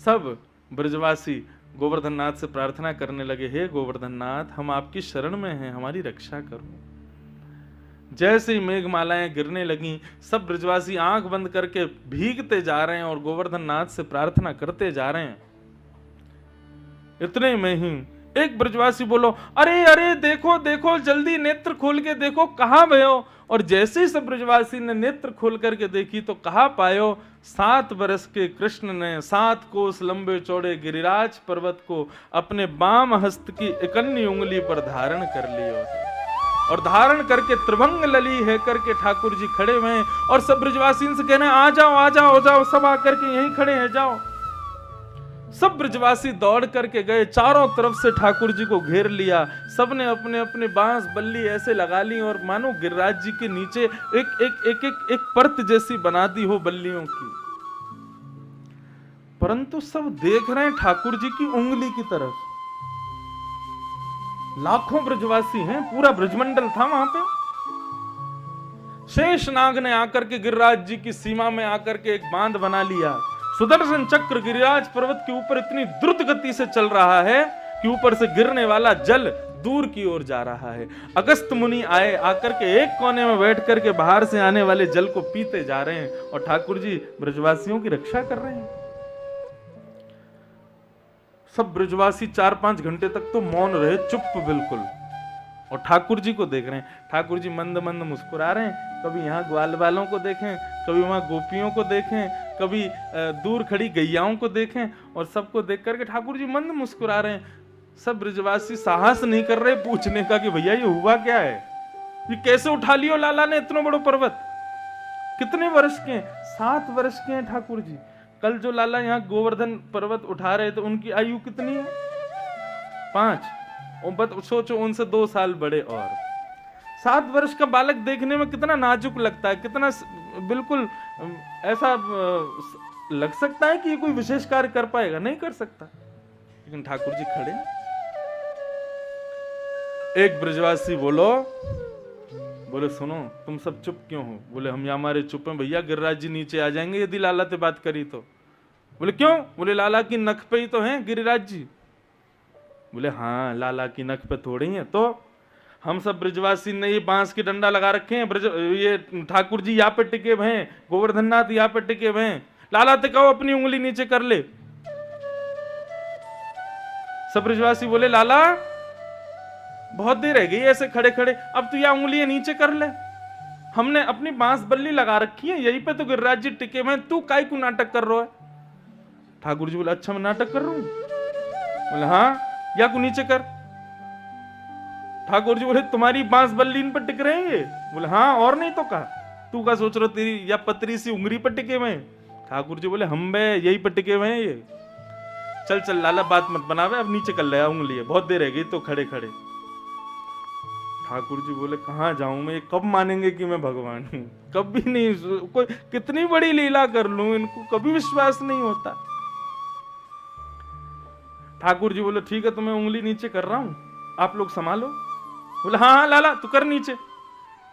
सब ब्रजवासी गोवर्धन नाथ से प्रार्थना करने लगे, हे गोवर्धन नाथ हम आपकी शरण में हैं, हमारी रक्षा करो। जैसे ही मेघमालाएं गिरने लगी, सब ब्रजवासी आंख बंद करके भीगते जा रहे हैं और गोवर्धन नाथ से प्रार्थना करते जा रहे हैं। इतने में ही एक ब्रजवासी बोलो, अरे अरे देखो देखो, जल्दी नेत्र खोल के देखो, कहाँ भयो। और जैसे ही सब ब्रजवासी ने नेत्र खोल करके देखी तो कहाँ पायो, 7 वर्ष के कृष्ण ने 7 कोस लंबे चौड़े गिरिराज पर्वत को अपने बाम हस्त की इकन्नी उंगली पर धारण कर लियो है। और धारण करके त्रिभंग लली है करके ठाकुर जी खड़े हुए हैं। और सब ब्रजवासी से कह रहे हैं, आ जाओ आ जाओ आ जाओ, सब आकर के यहीं खड़े हैं, जाओ। सब ब्रजवासी दौड़ करके गए, चारों तरफ से ठाकुर जी को घेर लिया। सबने अपने अपने बांस बल्ली ऐसे लगा ली और मानो गिरिराज जी के नीचे एक एक एक एक एक परत जैसी बना दी हो बल्लियों की। परंतु सब देख रहे हैं ठाकुर जी की उंगली की तरफ। लाखों ब्रजवासी हैं, पूरा ब्रजमंडल था वहां पे। शेषनाग ने आकर के गिरिराज जी की सीमा में आकर के एक बांध बना लिया। सुदर्शन चक्र गिरिराज पर्वत के ऊपर इतनी द्रुत गति से चल रहा है कि ऊपर से गिरने वाला जल दूर की ओर जा रहा है। अगस्त मुनि आए, आकर के एक कोने में बैठ करके बाहर से आने वाले जल को पीते जा रहे हैं और ठाकुर जी ब्रजवासियों की रक्षा कर रहे हैं। सब ब्रजवासी 4-5 घंटे तक तो मौन रहे, चुप बिल्कुल, और ठाकुर जी को देख रहे हैं। ठाकुर जी मंद मंद मुस्कुरा रहे हैं, कभी यहाँ ग्वाल वालों को देखें, कभी वहां गोपियों को देखें, कभी दूर खड़ी गैयाओं को देखें, और सबको देख करके ठाकुर जी मंद मुस्कुरा रहे हैं। सब ब्रजवासी साहस नहीं कर रहे पूछने का कि भैया ये हुआ क्या है, ये कैसे उठा लियो लाला ने इतना बड़ा पर्वत। कितने वर्ष के हैं? 7 वर्ष के हैं ठाकुर जी। कल जो लाला यहाँ गोवर्धन पर्वत उठा रहे थे उनकी आयु कितनी है? 5। और सोचो उनसे 2 साल बड़े। और 7 वर्ष का बालक देखने में कितना नाजुक लगता है, कितना बिल्कुल ऐसा लग सकता है कि ये कोई विशेष कार्य कर पाएगा, नहीं कर सकता। लेकिन ठाकुर जी खड़े। एक ब्रजवासी बोले सुनो, तुम सब चुप क्यों हो? बोले हम हमारे चुप हैं भैया, गिरिराज जी नीचे आ जाएंगे यदि लाला से बात करी तो। बोले क्यों? बोले लाला की नख पे ही तो हैं गिरिराज जी। बोले हाँ, लाला की नख पे थोड़ी है। तो हम सब ब्रजवासी ने ये बांस के डंडा लगा रखे हैं, ये ठाकुर जी यहाँ पे टिके हुए हैं, गोवर्धननाथ यहाँ पे टिके हुए हैं, लाला ते कहो अपनी उंगली नीचे कर ले। सब ब्रजवासी बोले लाला बहुत देर रह गई ऐसे खड़े खड़े, अब तू यहाँ उंगलियां नीचे कर ले, हमने अपनी बांस बल्ली लगा रखी है, यहीं पे तो गिरिराज जी टिके हुए हैं, तू काहे को नाटक कर रहा है? ठाकुर जी बोले अच्छा मैं नाटक कर रहा हूं? बोले हाँ, या को नीचे कर। ठाकुर जी बोले तुम्हारी बांस बल्ली इन पर टिक रहे हैं ये? बोले हाँ, और नहीं तो कहा, तू क्या सोच रहा तेरी या पतरी सी उंगली पर टिके हुए हैं? ठाकुर जी बोले हम बे यही पर टिके हुए हैं ये। चल चल लाला बात मत बनावे, अब नीचे कर ले उंगली, बहुत देर रह गई तो खड़े खड़े। ठाकुर जी बोले कहां जाऊं मैं, कब मानेंगे कि मैं भगवान हूं? कभी नहीं, कोई कितनी बड़ी लीला कर लूं इनको कभी विश्वास नहीं होता। ठाकुर जी बोले ठीक है तो मैं उंगली नीचे कर रहा हूं, आप लोग संभालो। बोले हाँ हाँ लाला तू कर नीचे।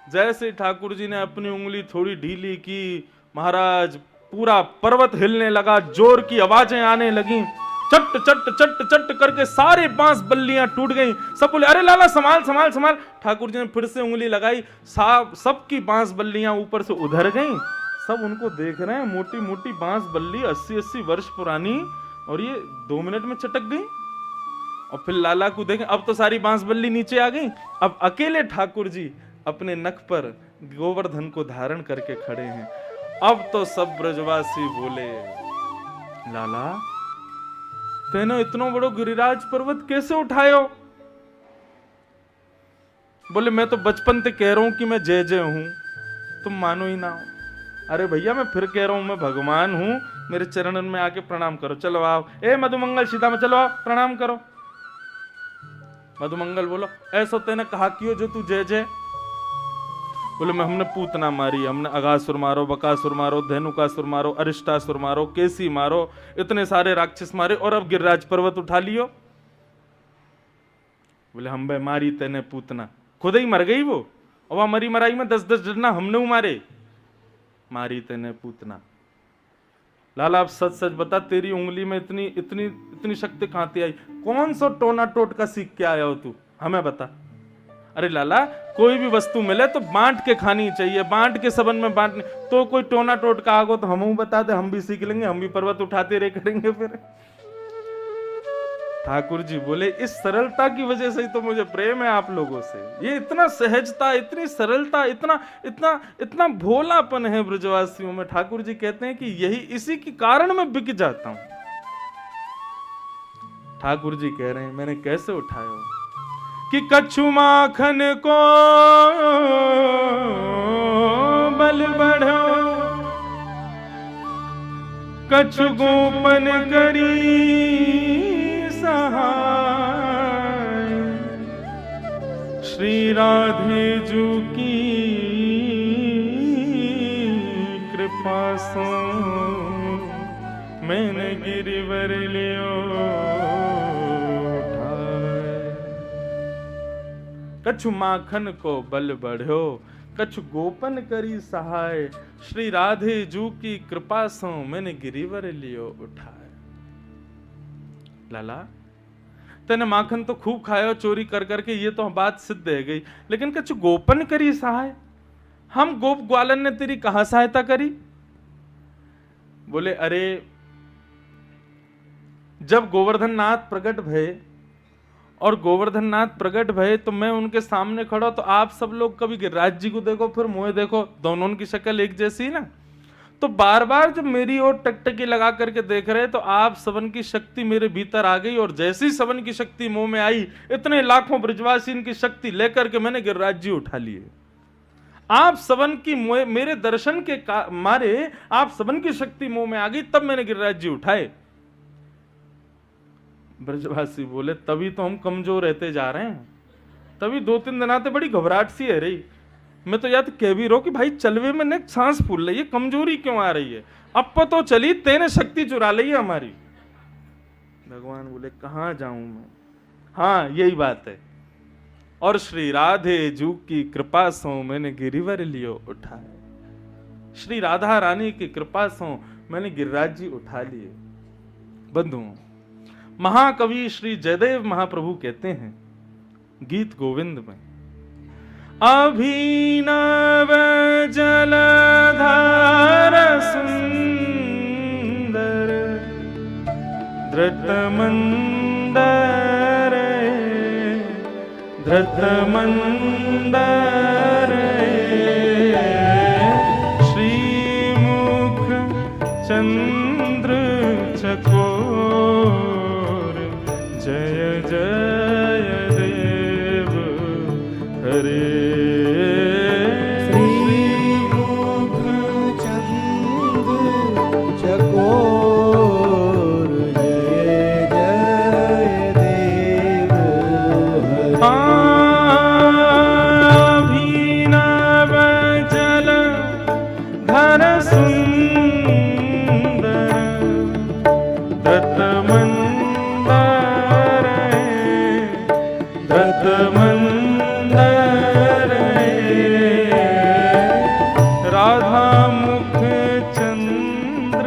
जैसे ठाकुर जी ने अपनी उंगली थोड़ी ढीली की, महाराज पूरा पर्वत हिलने लगा, जोर की आवाजें आने लगी, चट चट चट चट करके सारे बांस बल्लियां टूट गईं। सब बोले अरे लाला संभाल संभाल संभाल। ठाकुर जी ने फिर से उंगली लगाई, सबकी बांस बल्लियां ऊपर से उधर गईं। सब उनको देख रहे हैं, मोटी मोटी बांस बल्ली 80-80 वर्ष पुरानी, और ये 2 मिनट में चटक गई। और फिर लाला को देखें, अब तो सारी बांस बल्ली नीचे आ गई, अब अकेले ठाकुर जी अपने नख पर गोवर्धन को धारण करके खड़े हैं। अब तो सब ब्रजवासी बोले लाला तेने इतना बड़ो गिरिराज पर्वत कैसे उठायो? बोले मैं तो बचपन से कह रहा हूं कि मैं जय जय हूं, तुम मानो ही ना हो। अरे भैया मैं फिर कह रहा हूं मैं भगवान हूं, मेरे चरणन में आके प्रणाम करो, चलो आओ। ए मधुमंगल सीता में चलो आओ प्रणाम करो। मधुमंगल बोलो ऐसा तेने कहा क्यों जो तू जय जय? बोले मैं हमने पूतना मारी, हमने अगासुर मारो, बकासुर मारो, धेनुकासुर मारो, अरिष्टासुर मारो, केसी मारो, इतने सारे राक्षस मारे, और अब गिरिराज पर्वत उठा लियो। बोले हम बे मारी तेने पूतना, खुद ही मर गई वो, और वह मरी मराई में 10-10 डरना हमने मारे, मारी तेने पूतना। लाला अब सच सच बता तेरी उंगली में इतनी इतनी इतनी शक्ति कहां से आई? कौन सा टोना टोट का सीख के आया हो तू, हमें बता। अरे लाला कोई भी वस्तु मिले तो बांट के खानी चाहिए, बांट के सबन में बांटने, तो कोई टोना टोट का आगो तो हम बता दे, हम भी सीख लेंगे, हम भी पर्वत उठाते रहे करेंगे। फिर ठाकुर जी बोले इस सरलता की वजह से ही तो मुझे प्रेम है आप लोगों से। ये इतना सहजता, इतनी सरलता, इतना इतना इतना भोलापन है ब्रजवासियों में। ठाकुर जी कहते हैं कि यही इसी के कारण मैं बिक जाता हूं। ठाकुर जी कह रहे हैं मैंने कैसे उठाया हो कि कछु माखन को बल बढ़ो, कछु गोपन करी सहाय, श्री राधे जू की कृपा सो मैंने गिरिवर लियो उठाए। कछु माखन को बल बढ़ो, कछु गोपन करी सहाय, श्री राधे जू की कृपा सो मैंने गिरिवर लियो उठाए। लाला तेने माखन तो खूब खाया चोरी कर करके, ये तो बात सिद्ध है गई, लेकिन कछु गोपन करी सहाय, हम गोप ग्वालन ने तेरी कहां सहायता करी? बोले अरे जब गोवर्धन नाथ प्रकट भये और गोवर्धन नाथ प्रकट भये तो मैं उनके सामने खड़ा, तो आप सब लोग कभी गिरिराज जी को देखो फिर मुझे देखो, दोनों की शक्ल एक जैसी ना, तो बार बार जब मेरी ओर टकटकी लगा करके देख रहे तो आप सबन की शक्ति मेरे भीतर आ गई, और जैसी सबन की शक्ति मुंह में आई इतने लाखों ब्रजवासी इनकी शक्ति लेकर के मैंने गिरिराज जी उठा लिए। आप सबन की मेरे दर्शन के मारे आप सबन की शक्ति मुंह में आ गई, तब मैंने गिरिराज जी उठाए। ब्रजवासी बोले तभी तो हम कमजोर रहते जा रहे हैं, तभी 2-3 दिन आते बड़ी घबराहट सी है रही। मैं तो याद कह भी रहा हूं कि भाई चलवे में ने सांस फूल रही है, कमजोरी क्यों आ रही है? अब तो चली तेने शक्ति चुरा ली है हमारी। भगवान बोले कहां जाऊं मैं? हाँ यही बात है। और श्री राधे जू की कृपा सो मैंने गिरिवर लियो उठाए, श्री राधा रानी की कृपा सो मैंने गिरिराज जी उठा लिए। बंधुओं, महाकवि श्री जयदेव महाप्रभु कहते हैं गीत गोविंद में, अभिनव जलधार सुंदर धृत मंदर, धृत मंदर श्रीमुख चंद्र चकोर, जय जय देव हरे। श्रीमुख चंद्र चकोर, जय जय देव हरे। अभिनव जलधर सुंदर धृत मंदर, धृत मंदर राधा मुख चंद्र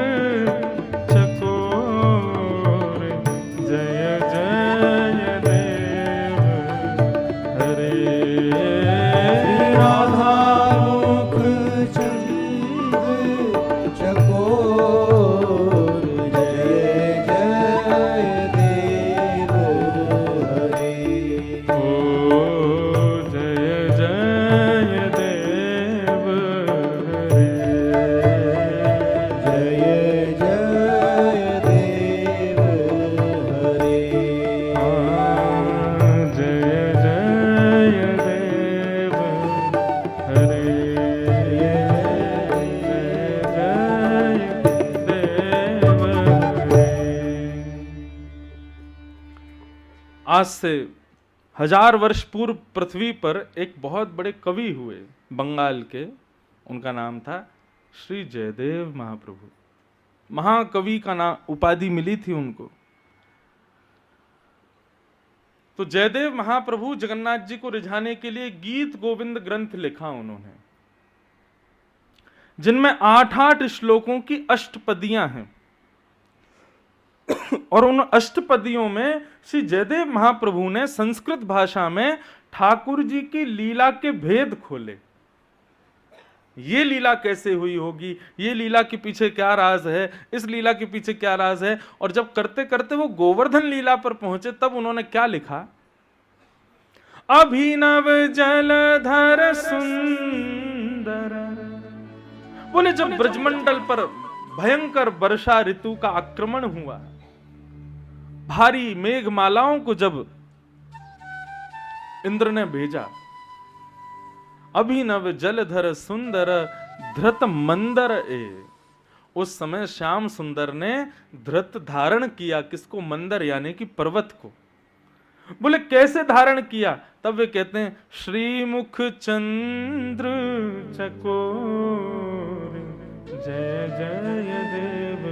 चकोर, जय जय देव हरे। राधा मुख चंद्र चकोर, जय जय देव हरे। ओ जय जय देव हरे, जय जय देव हरे। जय जय देव हरे, आज से 1000 वर्ष पूर्व पृथ्वी पर एक बहुत बड़े कवि हुए बंगाल के, उनका नाम था श्री जयदेव महाप्रभु। महाकवि का नाम उपाधि मिली थी उनको। तो जयदेव महाप्रभु जगन्नाथ जी को रिझाने के लिए गीत गोविंद ग्रंथ लिखा उन्होंने, जिनमें 8-8 श्लोकों की अष्टपदियां हैं। और उन अष्टपदियों में श्री जयदेव महाप्रभु ने संस्कृत भाषा में ठाकुर जी की लीला के भेद खोले। ये लीला कैसे हुई होगी, ये लीला के पीछे क्या राज है, इस लीला के पीछे क्या राज है। और जब करते करते वो गोवर्धन लीला पर पहुंचे तब उन्होंने क्या लिखा, अभिनव जलधर सुंदर। बोले जब ब्रजमंडल पर भयंकर वर्षा ऋतु का आक्रमण हुआ, भारी मेघमालाओं को जब इंद्र ने भेजा, अभिनव जलधर सुंदर धृत मंदर ए, उस समय श्याम सुंदर ने धृत धारण किया, किसको, मंदर यानी कि पर्वत को। बोले कैसे धारण किया, तब वे कहते हैं श्रीमुख चंद्र चकोर जय जय देव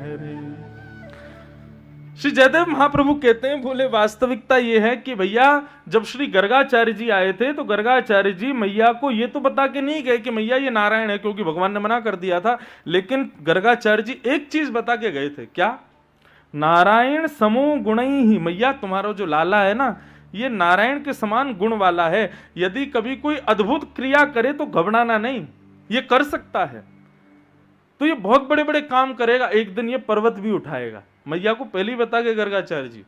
हरे। श्री जयदेव महाप्रभु कहते हैं, बोले वास्तविकता ये है कि भैया जब श्री गर्गाचार्य जी आए थे तो गर्गाचार्य जी मैया को ये तो बता के नहीं गए कि मैया ये नारायण है, क्योंकि भगवान ने मना कर दिया था, लेकिन गर्गाचार्य जी एक चीज बता के गए थे, क्या, नारायण समो गुणई ही, मैया तुम्हारा जो लाला है ना ये नारायण के समान गुण वाला है, यदि कभी कोई अद्भुत क्रिया करे तो घबराना नहीं, ये कर सकता है, तो ये बहुत बड़े बड़े काम करेगा, एक दिन ये पर्वत भी उठाएगा। मैया को पहले ही बता के गर्गाचार्य जी।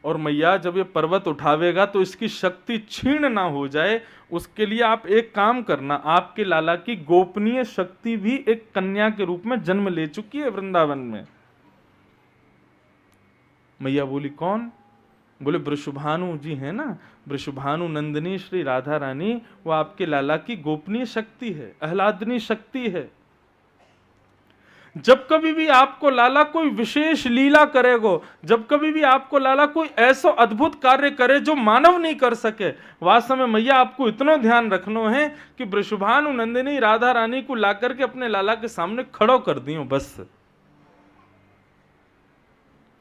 और मैया जब ये पर्वत उठावेगा तो इसकी शक्ति छीण ना हो जाए, उसके लिए आप एक काम करना, आपके लाला की गोपनीय शक्ति भी एक कन्या के रूप में जन्म ले चुकी है वृंदावन में। मैया बोली कौन, बोले वृषभानु जी है ना, वृषभानु नंदिनी श्री राधा रानी, वो आपके लाला की गोपनीय शक्ति है, आह्लादनी शक्ति है। जब कभी भी आपको लाला कोई विशेष लीला करेगो, जब कभी भी आपको लाला कोई ऐसा अद्भुत कार्य करे जो मानव नहीं कर सके, वास्तव में मैया आपको इतना ध्यान रखना है कि वृषभानु नंदिनी राधा रानी को लाकर के अपने लाला के सामने खड़ो कर दियो बस।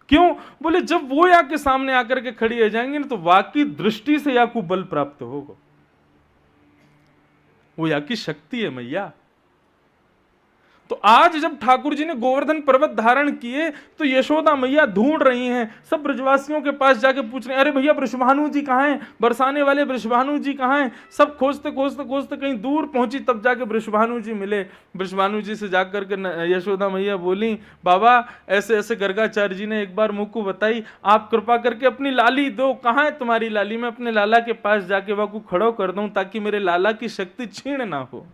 क्यों, बोले जब वो या के सामने आकर के खड़ी हो जाएंगे ना तो वाकई दृष्टि से या को बल प्राप्त होगा, वो या की शक्ति है मैया। तो आज जब ठाकुर जी ने गोवर्धन पर्वत धारण किए तो यशोदा मैया ढूंढ रही हैं, सब ब्रजवासियों के पास जाके पूछ रहे हैं, अरे भैया वृषभानु जी कहाँ हैं, बरसाने वाले वृषभानु जी कहाँ हैं। सब खोजते खोजते खोजते कहीं दूर पहुंची, तब जाके वृषभानु जी मिले। वृषभानु जी से जाकर के यशोदा मैया बोली, बाबा ऐसे ऐसे गर्गाचार्य जी ने एक बार मुझको बताई, आप कृपा करके अपनी लाली दो, कहाँ है तुम्हारी लाली, मैं अपने लाला के पास जाके वाकू खड़ो कर दूं ताकि मेरे लाला की शक्ति छीण ना हो।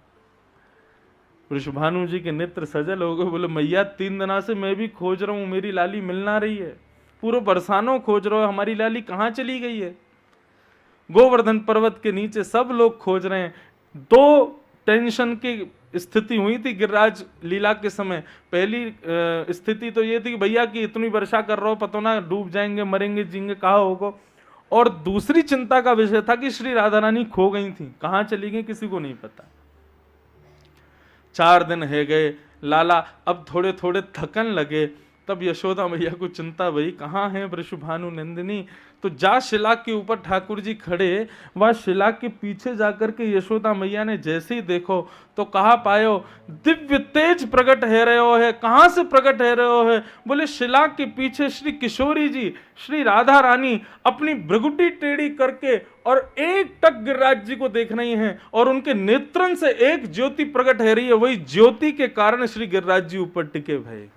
वृषभानु जी के नेत्र सजल हो गए, बोले मैया 3 दिनों से मैं भी खोज रहा हूं, मेरी लाली मिल ना रही है, पूरे बरसानों खोज रहा हूं, हमारी लाली कहाँ चली गई है। गोवर्धन पर्वत के नीचे सब लोग खोज रहे हैं। 2 टेंशन की स्थिति हुई थी गिरिराज लीला के समय। पहली स्थिति तो ये थी कि भैया की इतनी वर्षा कर रहा हो, पता ना डूब जाएंगे, मरेंगे, जींगे, कहाँ होगा। और दूसरी चिंता का विषय था कि श्री राधा रानी खो गई थी, कहाँ चली गई किसी को नहीं पता। 4 दिन है गए, लाला अब थोड़े थोड़े थकन लगे, तब यशोदा मैया को चिंता भई कहाँ है वृषभानु नंदिनी। तो जा शिला के ऊपर ठाकुर जी खड़े, वह शिला के पीछे जाकर के यशोदा मैया ने जैसे ही देखो तो कहा पायो दिव्य तेज प्रकट है रहे हो है। कहाँ से प्रकट है रहे हो है, बोले शिला के पीछे श्री किशोरी जी श्री राधा रानी अपनी भ्रगुटी टेढ़ी करके और एक टक गिरिराज जी को देख रही हैं और उनके नेत्रन से एक ज्योति प्रकट है रही है, वही ज्योति के कारण श्री गिरिराज जी ऊपर टिके भय।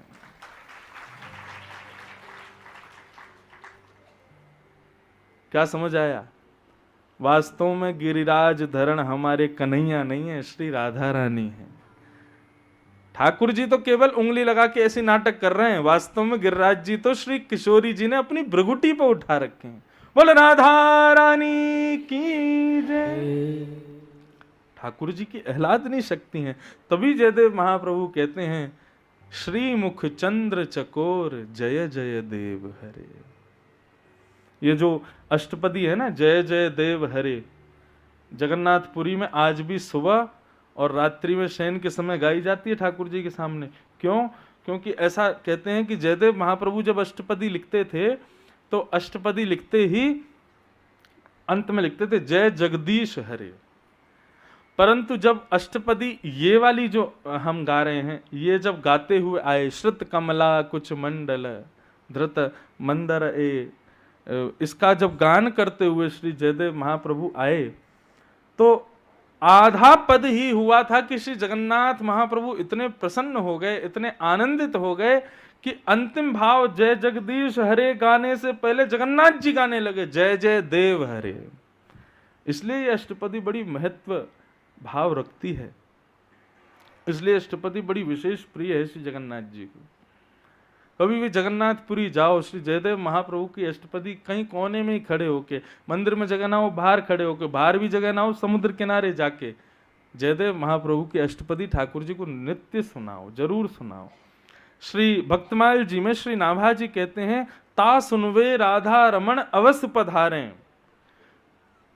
क्या समझ आया, वास्तव में गिरिराज धरण हमारे कन्हैया नहीं है, श्री राधा रानी है। ठाकुर जी तो केवल उंगली लगा के ऐसे नाटक कर रहे हैं, वास्तव में गिरिराज जी तो श्री किशोरी जी ने अपनी भ्रगुटी पर उठा रखे हैं। बोले राधा रानी की जय। ठाकुर जी की आह्लादनी शक्ति है। तभी जयदेव महाप्रभु कहते हैं श्री मुख चंद्र चकोर जय जय देव हरे। ये जो अष्टपदी है ना, जय जय देव हरे, जगन्नाथपुरी में आज भी सुबह और रात्रि में शयन के समय गाई जाती है ठाकुर जी के सामने। क्यों? क्योंकि ऐसा कहते हैं कि जयदेव महाप्रभु जब अष्टपदी लिखते थे तो अष्टपदी लिखते ही अंत में लिखते थे जय जगदीश हरे। परंतु जब अष्टपदी ये वाली जो हम गा रहे हैं, ये जब गाते हुए आए, श्रुत कमला कुछ मंडल धृत मंदर ए, इसका जब गान करते हुए श्री जयदेव महाप्रभु आए तो आधा पद ही हुआ था कि श्री जगन्नाथ महाप्रभु इतने प्रसन्न हो गए, इतने आनंदित हो गए कि अंतिम भाव जय जगदीश हरे गाने से पहले जगन्नाथ जी गाने लगे जय जय देव हरे। इसलिए ये अष्टपदी बड़ी महत्व भाव रखती है, इसलिए अष्टपदी बड़ी विशेष प्रिय है श्री जगन्नाथ जी को। कभी भी जगन्नाथपुरी जाओ, श्री जयदेव महाप्रभु की अष्टपदी कहीं कोने में ही खड़े होके, मंदिर में जगह ना हो बाहर खड़े होके, बाहर भी जगह ना हो समुद्र किनारे जाके जयदेव महाप्रभु की अष्टपदी ठाकुर जी को नित्य सुनाओ, जरूर सुनाओ। श्री भक्तमाल जी में श्री नाभा जी कहते हैं, ता सुनवे राधा रमण अवश्य पधारें।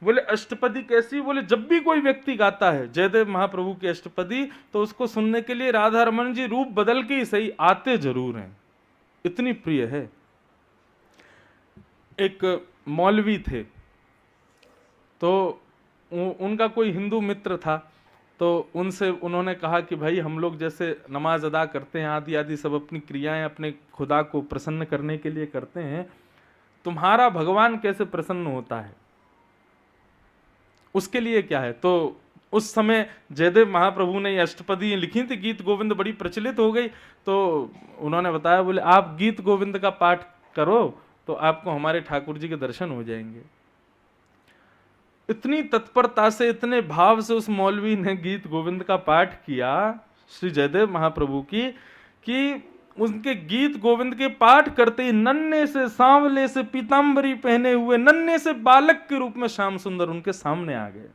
बोले अष्टपदी कैसी? बोले जब भी कोई व्यक्ति गाता है जयदेव महाप्रभु की अष्टपदी तो उसको सुनने के लिए राधा रमन जी रूप बदल के ही सही आते जरूर हैं, इतनी प्रिय है। एक मौलवी थे, तो उनका कोई हिंदू मित्र था, तो उनसे उन्होंने कहा कि भाई हम लोग जैसे नमाज अदा करते हैं आदि आदि सब अपनी क्रियाएं अपने खुदा को प्रसन्न करने के लिए करते हैं, तुम्हारा भगवान कैसे प्रसन्न होता है, उसके लिए क्या है? तो उस समय जयदेव महाप्रभु ने ये अष्टपदी लिखी थी, गीत गोविंद बड़ी प्रचलित हो गई। तो उन्होंने बताया, बोले आप गीत गोविंद का पाठ करो तो आपको हमारे ठाकुर जी के दर्शन हो जाएंगे। इतनी तत्परता से, इतने भाव से उस मौलवी ने गीत गोविंद का पाठ किया श्री जयदेव महाप्रभु की, कि उनके गीत गोविंद के पाठ करते ही नन्हे से सांवले से पीतांबरी पहने हुए नन्हे से बालक के रूप में श्याम सुंदर उनके सामने आ गए।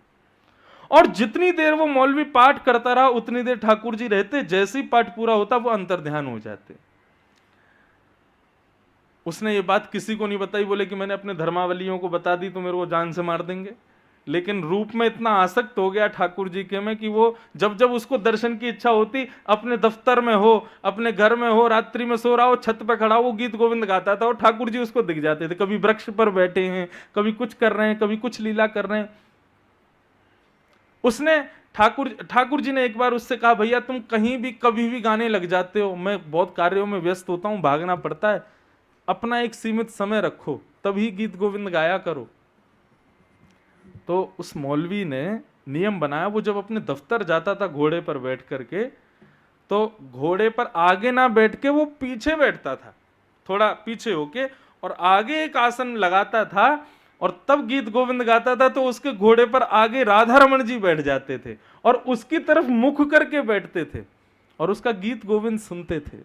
और जितनी देर वो मौलवी पाठ करता रहा उतनी देर ठाकुर जी रहते, जैसे ही पाठ पूरा होता वो अंतर्ध्यान हो जाते। उसने ये बात किसी को नहीं बताई, बोले कि मैंने अपने धर्मावलियों को बता दी तो मेरे को जान से मार देंगे, लेकिन रूप में इतना आसक्त हो गया ठाकुर जी के में कि वो जब जब उसको दर्शन की इच्छा होती, अपने दफ्तर में हो, अपने घर में हो, रात्रि में सो रहा हो, छत पे खड़ा हो, वो गीत गोविंद गाता था और ठाकुर जी उसको दिख जाते थे। कभी वृक्ष पर बैठे हैं, कभी कुछ कर रहे हैं, कभी कुछ लीला कर रहे हैं। उसने ठाकुर जी ने एक बार उससे कहा, भैया तुम कहीं भी कभी भी गाने लग जाते हो, मैं बहुत कार्यों में व्यस्त होता हूं, भागना पड़ता है, अपना एक सीमित समय रखो, तभी गीत गोविंद गाया करो। तो उस मौलवी ने नियम बनाया, वो जब अपने दफ्तर जाता था घोड़े पर बैठ करके, तो घोड़े पर आगे ना बैठ के वो पीछे बैठता था, थोड़ा पीछे होके, और आगे एक आसन लगाता था और तब गीत गोविंद गाता था। तो उसके घोड़े पर आगे राधा रमन जी बैठ जाते थे और उसकी तरफ मुख करके बैठते थे और उसका गीत गोविंद सुनते थे।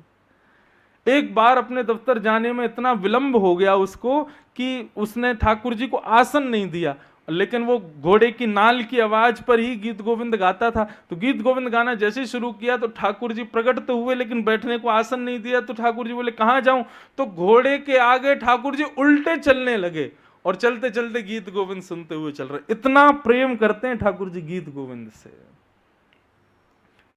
एक बार अपने दफ्तर जाने में इतना विलंब हो गया उसको कि उसने ठाकुर जी को आसन नहीं दिया, लेकिन वो घोड़े की नाल की आवाज पर ही गीत गोविंद गाता था। तो गीत गोविंद गाना जैसे शुरू किया तो ठाकुर जी प्रकट तो हुए, लेकिन बैठने को आसन नहीं दिया। तो ठाकुर जी बोले कहाँ जाऊं? तो घोड़े के आगे ठाकुर जी उल्टे चलने लगे और चलते चलते गीत गोविंद सुनते हुए चल रहे। इतना प्रेम करते हैं ठाकुर जी गीत गोविंद से।